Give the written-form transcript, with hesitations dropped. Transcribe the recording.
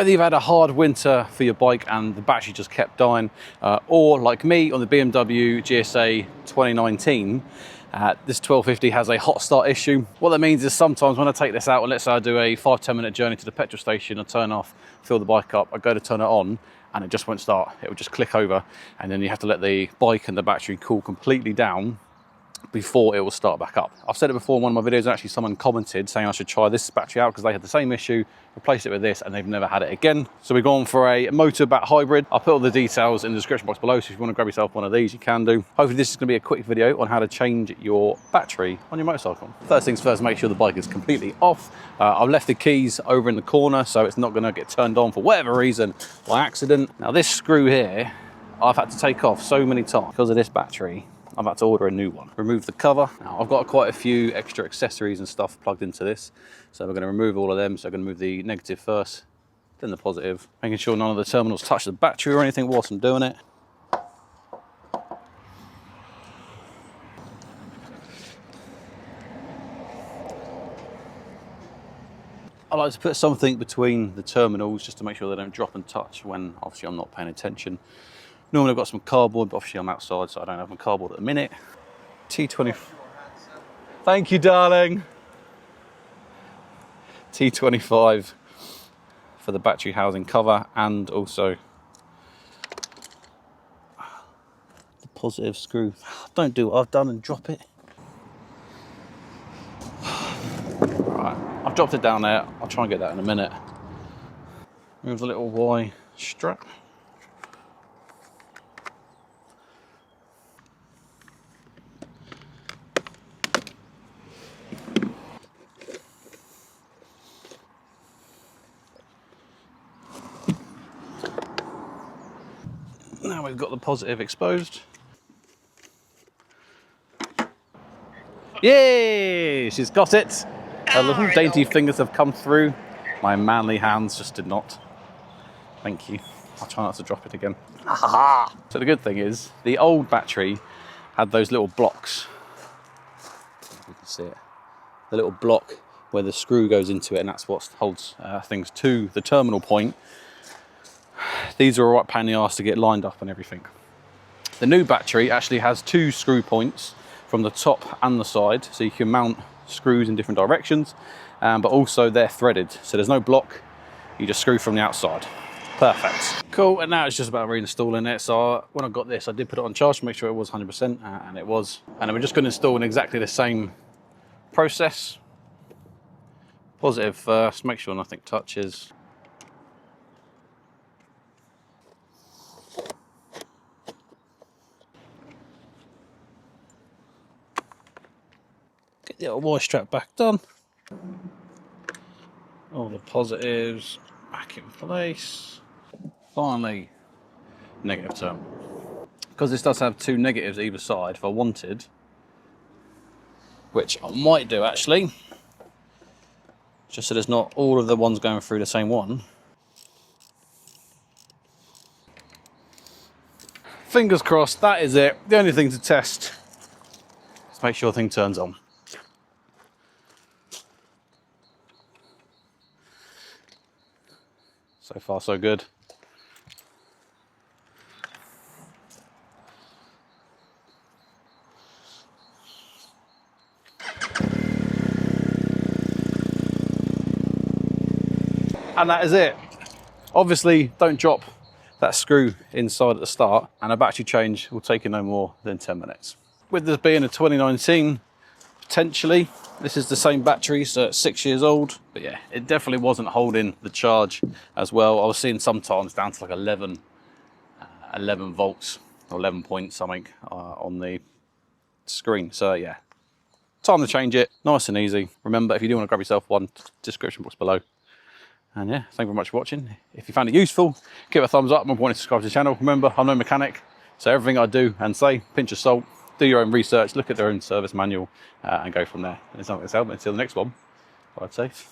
Whether you've had a hard winter for your bike and the battery just kept dying, or like me on the BMW GSA 2019, this 1250 has a hot start issue. What that means is sometimes when I take this out, and let's say I do a 5-10 minute journey to the petrol station, I turn off, fill the bike up, I go to turn it on, and it just won't start. It will just click over, and then you have to let the bike and the battery cool completely down before it will start back up. I've said it before in one of my videos, actually someone commented saying I should try this battery out because they had the same issue, replaced it with this, and they've never had it again. So we've gone for a motobatt hybrid. I'll put all the details in the description box below, so if you want to grab yourself one of these, you can do. Hopefully this is going to be a quick video on how to change your battery on your motorcycle. First things first, make sure the bike is completely off. I've left the keys over in the corner, so it's not going to get turned on for whatever reason by accident. Now this screw here, I've had to take off so many times because of this battery. I've had to order a new one. Remove the cover. Now, I've got quite a few extra accessories and stuff plugged into this. So we're going to remove all of them. So I'm going to move the negative first, then the positive. Making sure none of the terminals touch the battery or anything whilst I'm doing it. I like to put something between the terminals just to make sure they don't drop and touch when obviously I'm not paying attention. Normally I've got some cardboard, but obviously I'm outside, so I don't have my cardboard at the minute. T20. Thank you, darling. T25 for the battery housing cover, and also the positive screw. Don't do what I've done and drop it. Right, I've dropped it down there. I'll try and get that in a minute. Move the little Y strap. Now we've got the positive exposed. Yay! She's got it. Her little dainty fingers have come through. My manly hands just did not. Thank you. I'll try not to drop it again. So the good thing is, the old battery had those little blocks. You can see it. The little block where the screw goes into it, and that's what holds things to the terminal point. These are a right pain in the arse to get lined up and everything. The new battery actually has 2 screw points from the top and the side, so you can mount screws in different directions, but also they're threaded, so there's no block, you just screw from the outside. Perfect. Cool, and now it's just about reinstalling it. So when I got this, I did put it on charge to make sure it was 100%, and it was. And then we're just going to install in exactly the same process. Positive first, make sure nothing touches. Get the little Y strap back done. All the positives back in place. Finally, negative term. Because this does have 2 negatives either side, if I wanted, which I might do actually, just so there's not all of the ones going through the same one. Fingers crossed, that is it. The only thing to test is make sure the thing turns on. So far, so good. And that is it. Obviously, don't drop that screw inside at the start, and a battery change will take you no more than 10 minutes. With this being a 2019, potentially, this is the same battery, so it's 6 years old. But yeah, it definitely wasn't holding the charge as well. I was seeing sometimes down to like 11 volts or 11 point something on the screen. So yeah, time to change it, nice and easy. Remember, if you do want to grab yourself one, description box below. And yeah, thank you very much for watching. If you found it useful, give it a thumbs up. More importantly, subscribe to the channel. Remember, I'm no mechanic, so everything I do and say, pinch of salt, do your own research, look at their own service manual, and go from there. And it's not going to help me until the next one. Ride safe.